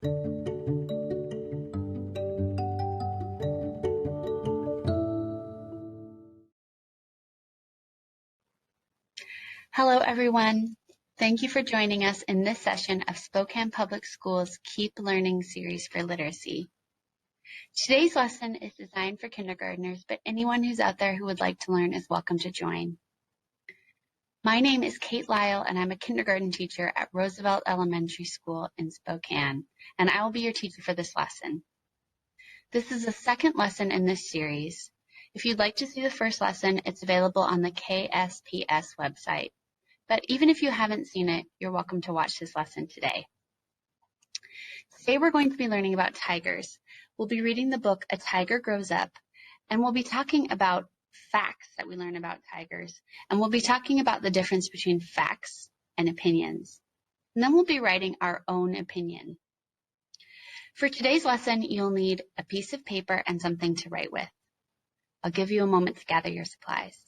Hello, everyone. Thank you for joining us in this session of Spokane Public Schools Keep Learning series for literacy. Today's lesson is designed for kindergartners, but anyone who's out there who would like to learn is welcome to join. My name is Kate Lyle, and I'm a kindergarten teacher at Roosevelt Elementary School in Spokane, and I will be your teacher for this lesson. This is the second lesson in this series. If you'd like to see the first lesson, it's available on the KSPS website. But even if you haven't seen it, you're welcome to watch this lesson today. Today we're going to be learning about tigers. We'll be reading the book A Tiger Grows Up, and we'll be talking about facts that we learn about tigers, and we'll be talking about the difference between facts and opinions. And then we'll be writing our own opinion. For today's lesson, you'll need a piece of paper and something to write with. I'll give you a moment to gather your supplies.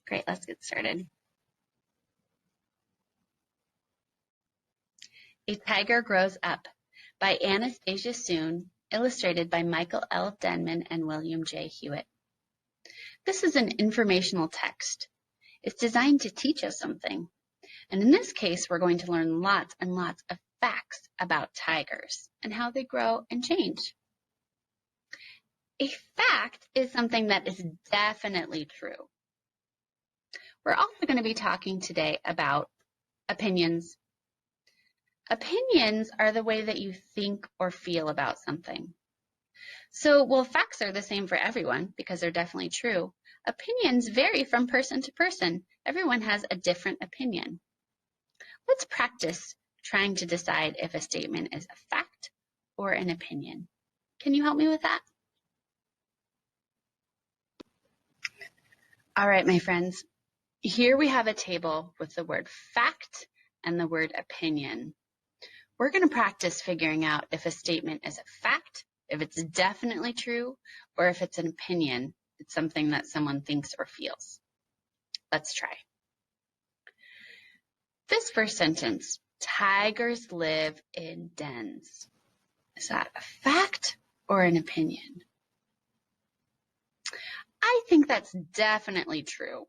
Great, let's get started. A Tiger Grows Up by Anastasia Soon, illustrated by Michael L. Denman and William J. Hewitt. This is an informational text. It's designed to teach us something. And in this case, we're going to learn lots and lots of facts about tigers and how they grow and change. A fact is something that is definitely true. We're also going to be talking today about opinions. Opinions are the way that you think or feel about something. So, while facts are the same for everyone because they're definitely true, opinions vary from person to person. Everyone has a different opinion. Let's practice trying to decide if a statement is a fact or an opinion. Can you help me with that? All right, my friends. Here we have a table with the word fact and the word opinion. We're going to practice figuring out if a statement is a fact, if it's definitely true, or if it's an opinion. It's something that someone thinks or feels. Let's try. This first sentence, tigers live in dens. Is that a fact or an opinion? I think that's definitely true.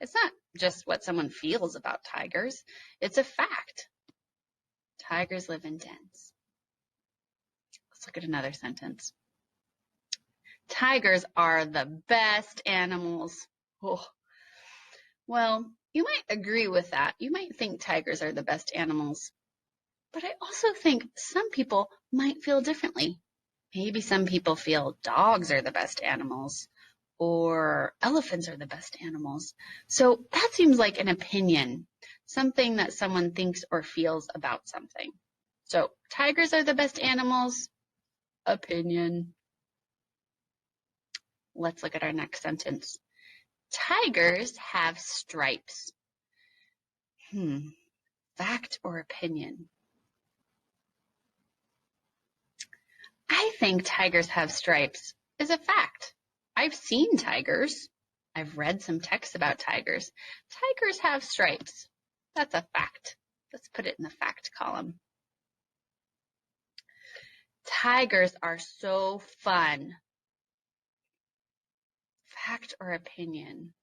It's not just what someone feels about tigers. It's a fact. Tigers live in dens. Let's look at another sentence. Tigers are the best animals. Oh. Well, you might agree with that. You might think tigers are the best animals. But I also think some people might feel differently. Maybe some people feel dogs are the best animals, or elephants are the best animals. So that seems like an opinion, something that someone thinks or feels about something. So tigers are the best animals, opinion. Let's look at our next sentence. Tigers have stripes. Fact or opinion? I think tigers have stripes is a fact. I've seen tigers. I've read some texts about tigers. Tigers have stripes. That's a fact. Let's put it in the fact column. Tigers are so fun. Fact or opinion?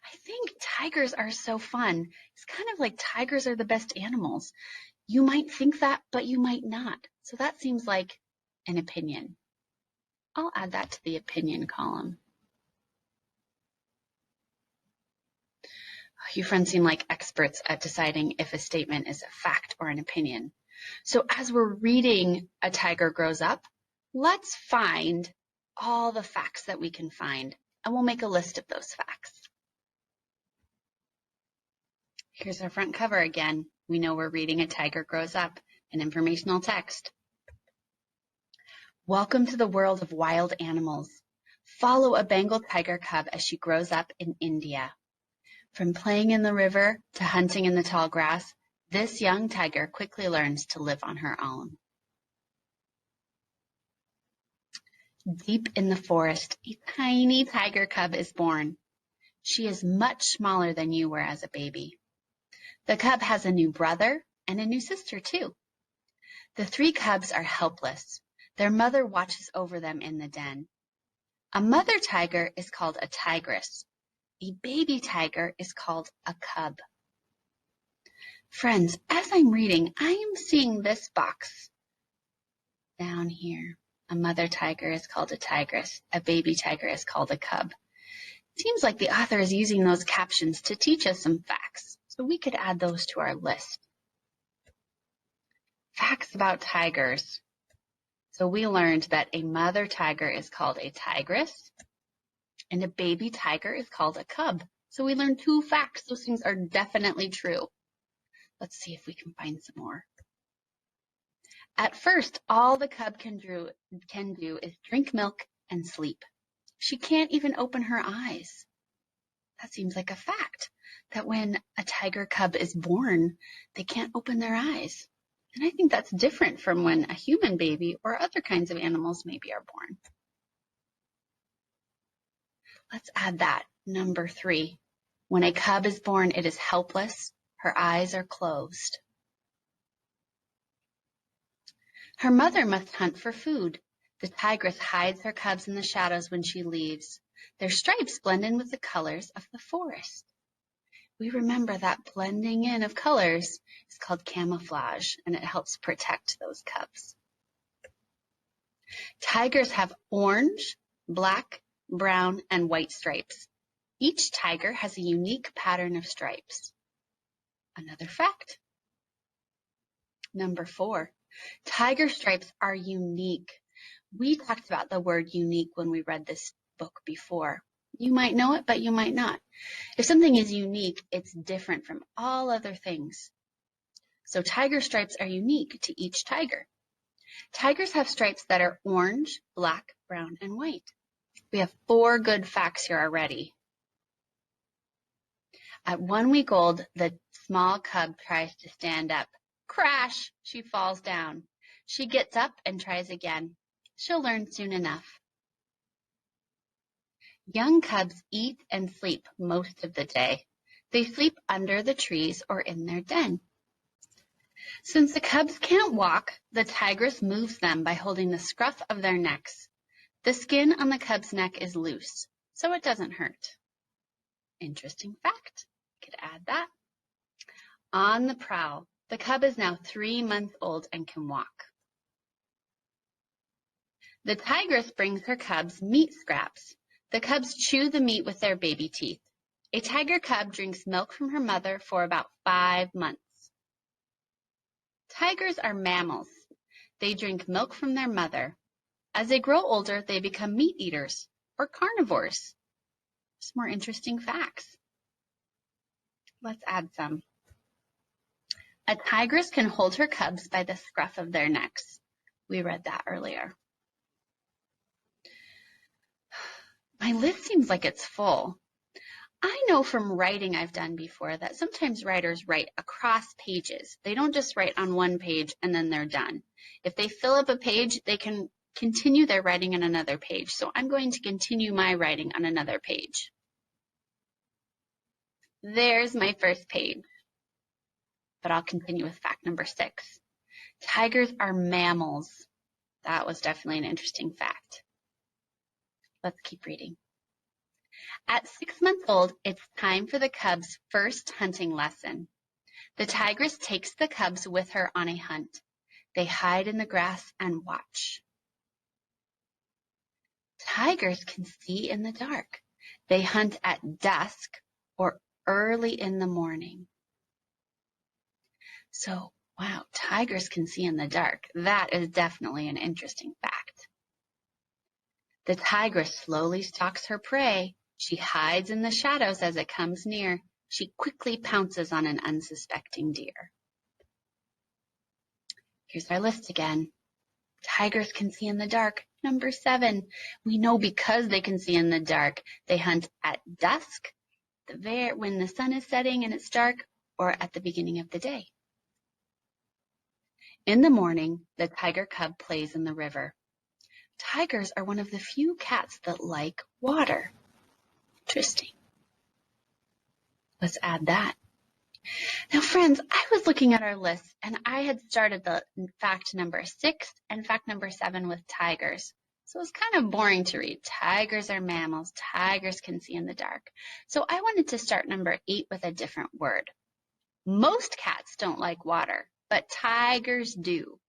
I think tigers are so fun. It's kind of like tigers are the best animals. You might think that, but you might not. So that seems like an opinion. I'll add that to the opinion column. You friends seem like experts at deciding if a statement is a fact or an opinion. So as we're reading A Tiger Grows Up, let's find all the facts that we can find, and we'll make a list of those facts. Here's our front cover again. We know we're reading A Tiger Grows Up, an informational text. Welcome to the world of wild animals. Follow a Bengal tiger cub as she grows up in India. From playing in the river to hunting in the tall grass, this young tiger quickly learns to live on her own. Deep in the forest, a tiny tiger cub is born. She is much smaller than you were as a baby. The cub has a new brother and a new sister too. The 3 cubs are helpless. Their mother watches over them in the den. A mother tiger is called a tigress. A baby tiger is called a cub. Friends, as I'm reading, I am seeing this box down here. A mother tiger is called a tigress. A baby tiger is called a cub. It seems like the author is using those captions to teach us some facts, so we could add those to our list. Facts about tigers. So we learned that a mother tiger is called a tigress, and a baby tiger is called a cub. So we learned 2 facts. Those things are definitely true. Let's see if we can find some more. At first, all the cub can do is drink milk and sleep. She can't even open her eyes. That seems like a fact, that when a tiger cub is born, they can't open their eyes. And I think that's different from when a human baby or other kinds of animals maybe are born. Let's add that, number 3. When a cub is born, it is helpless. Her eyes are closed. Her mother must hunt for food. The tigress hides her cubs in the shadows when she leaves. Their stripes blend in with the colors of the forest. We remember that blending in of colors is called camouflage, and it helps protect those cubs. Tigers have orange, black, brown, and white stripes. Each tiger has a unique pattern of stripes. Another fact. Number 4, tiger stripes are unique. We talked about the word unique when we read this book before. You might know it, but you might not. If something is unique, it's different from all other things. So tiger stripes are unique to each tiger. Tigers have stripes that are orange, black, brown, and white. We have 4 good facts here already. At 1 week old, the small cub tries to stand up. Crash! She falls down. She gets up and tries again. She'll learn soon enough. Young cubs eat and sleep most of the day. They sleep under the trees or in their den. Since the cubs can't walk, the tigress moves them by holding the scruff of their necks. The skin on the cub's neck is loose, so it doesn't hurt. Interesting fact. Could add that. On the prowl, the cub is now 3 months old and can walk. The tigress brings her cubs meat scraps. The cubs chew the meat with their baby teeth. A tiger cub drinks milk from her mother for about 5 months. Tigers are mammals. They drink milk from their mother. As they grow older, they become meat eaters or carnivores. Some more interesting facts. Let's add some. A tigress can hold her cubs by the scruff of their necks. We read that earlier. My list seems like it's full. I know from writing I've done before that sometimes writers write across pages. They don't just write on 1 page and then they're done. If they fill up a page, they can continue their writing on another page. So I'm going to continue my writing on another page. There's my first page. But I'll continue with fact number 6. Tigers are mammals. That was definitely an interesting fact. Let's keep reading. At 6 months old, it's time for the cubs' first hunting lesson. The tigress takes the cubs with her on a hunt. They hide in the grass and watch. Tigers can see in the dark. They hunt at dusk or early in the morning. So, wow, tigers can see in the dark. That is definitely an interesting fact. The tigress slowly stalks her prey. She hides in the shadows as it comes near. She quickly pounces on an unsuspecting deer. Here's our list again. Tigers can see in the dark. Number 7, we know because they can see in the dark. They hunt at dusk, when the sun is setting and it's dark, or at the beginning of the day. In the morning, the tiger cub plays in the river. tigers are one of the few cats that like water. Interesting. Let's add that. Now, friends, I was looking at our list, and I had started the fact number 6 and fact number 7 with tigers. So it was kind of boring to read. Tigers are mammals. Tigers can see in the dark. So I wanted to start number 8 with a different word. Most cats don't like water, but tigers do.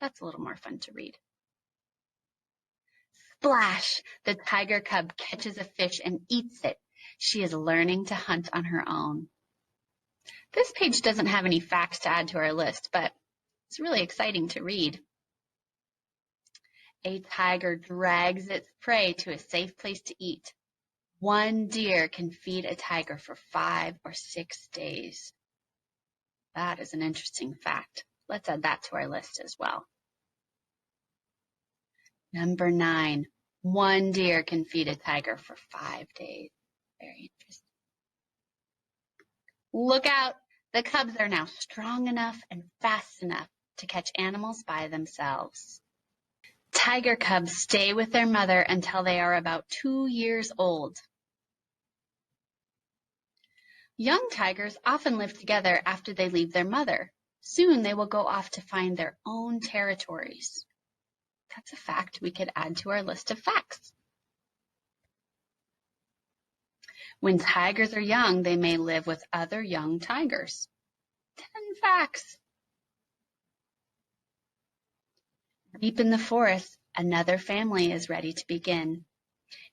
That's a little more fun to read. Splash! The tiger cub catches a fish and eats it. She is learning to hunt on her own. This page doesn't have any facts to add to our list, but it's really exciting to read. A tiger drags its prey to a safe place to eat. One deer can feed a tiger for 5 or 6 days. That is an interesting fact. Let's add that to our list as well. Number 9, one deer can feed a tiger for 5 days. Very interesting. Look out! The cubs are now strong enough and fast enough to catch animals by themselves. Tiger cubs stay with their mother until they are about 2 years old. Young tigers often live together after they leave their mother. Soon they will go off to find their own territories. That's a fact we could add to our list of facts. When tigers are young, they may live with other young tigers. 10 facts. Deep in the forest, another family is ready to begin.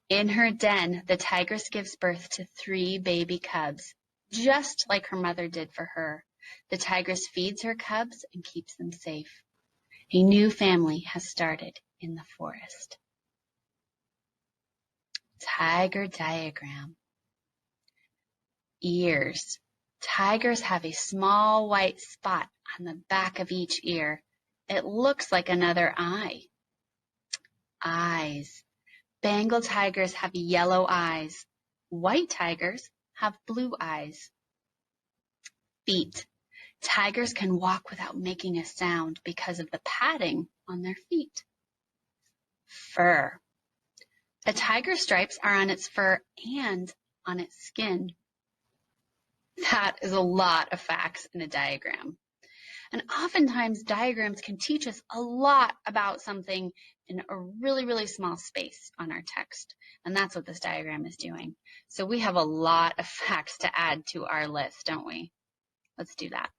In her den, the tigress gives birth to 3 baby cubs, just like her mother did for her. The tigress feeds her cubs and keeps them safe. A new family has started in the forest. Tiger diagram. Ears. Tigers have a small white spot on the back of each ear. It looks like another eye. Eyes. Bengal tigers have yellow eyes. White tigers have blue eyes. Feet. Tigers can walk without making a sound because of the padding on their feet. Fur. A tiger's stripes are on its fur and on its skin. That is a lot of facts in a diagram. And oftentimes diagrams can teach us a lot about something in a really, really small space on our text. And that's what this diagram is doing. So we have a lot of facts to add to our list, don't we? Let's do that.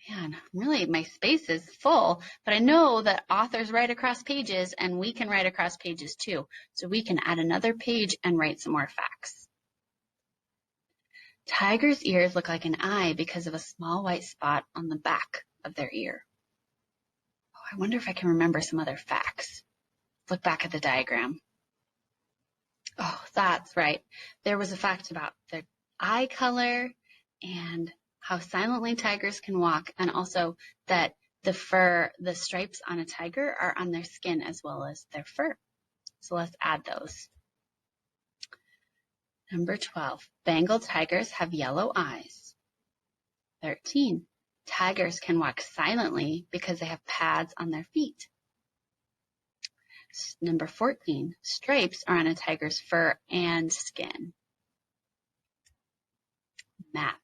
Man, really, my space is full, but I know that authors write across pages and we can write across pages too. So we can add another page and write some more facts. Tigers' ears look like an eye because of a small white spot on the back of their ear. Oh, I wonder if I can remember some other facts. Look back at the diagram. Oh, that's right. There was a fact about the eye color and how silently tigers can walk, and also that the fur, the stripes on a tiger are on their skin as well as their fur. So let's add those. Number 12, Bengal tigers have yellow eyes. 13, tigers can walk silently because they have pads on their feet. Number 14, stripes are on a tiger's fur and skin. Map.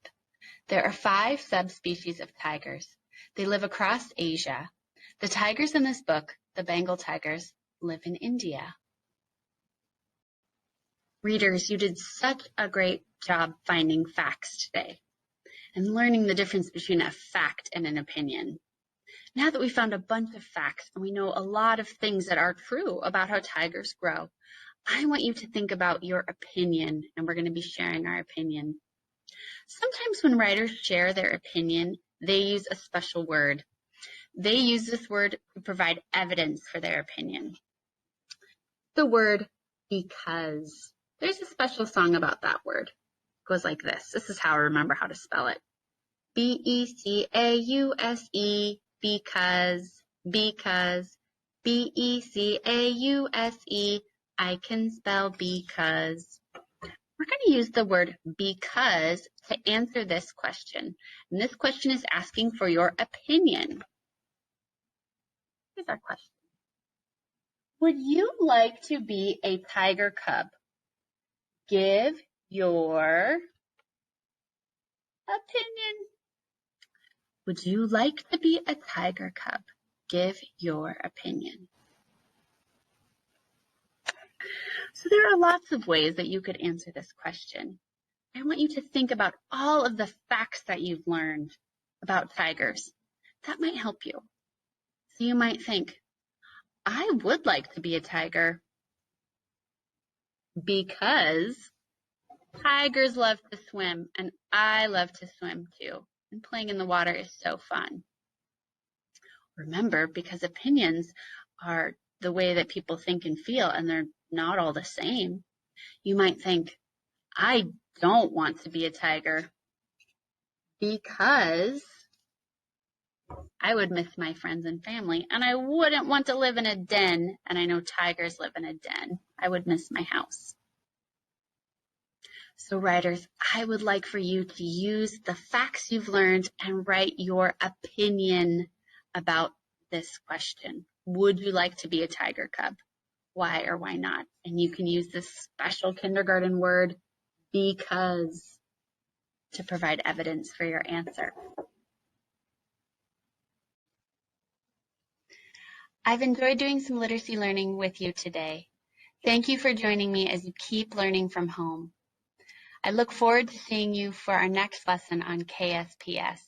There are 5 subspecies of tigers. They live across Asia. The tigers in this book, the Bengal tigers, live in India. Readers, you did such a great job finding facts today and learning the difference between a fact and an opinion. Now that we found a bunch of facts and we know a lot of things that are true about how tigers grow, I want you to think about your opinion, and we're going to be sharing our opinion. Sometimes when writers share their opinion, they use a special word. They use this word to provide evidence for their opinion. The word because. There's a special song about that word. It goes like this. This is how I remember how to spell it. B-E-C-A-U-S-E, because, B-E-C-A-U-S-E, I can spell because. We're going to use the word because to answer this question. And this question is asking for your opinion. Here's our question. Would you like to be a tiger cub? Give your opinion. Would you like to be a tiger cub? Give your opinion. So there are lots of ways that you could answer this question. I want you to think about all of the facts that you've learned about tigers. That might help you. So you might think, I would like to be a tiger because tigers love to swim and I love to swim too. And playing in the water is so fun. Remember, because opinions are the way that people think and feel, and they're not all the same. You might think, I don't want to be a tiger because I would miss my friends and family, and I wouldn't want to live in a den, and I know tigers live in a den. I would miss my house. So writers, I would like for you to use the facts you've learned and write your opinion about this question. Would you like to be a tiger cub? Why or why not? And you can use this special kindergarten word, because, to provide evidence for your answer. I've enjoyed doing some literacy learning with you today. Thank you for joining me as you keep learning from home. I look forward to seeing you for our next lesson on KSPS.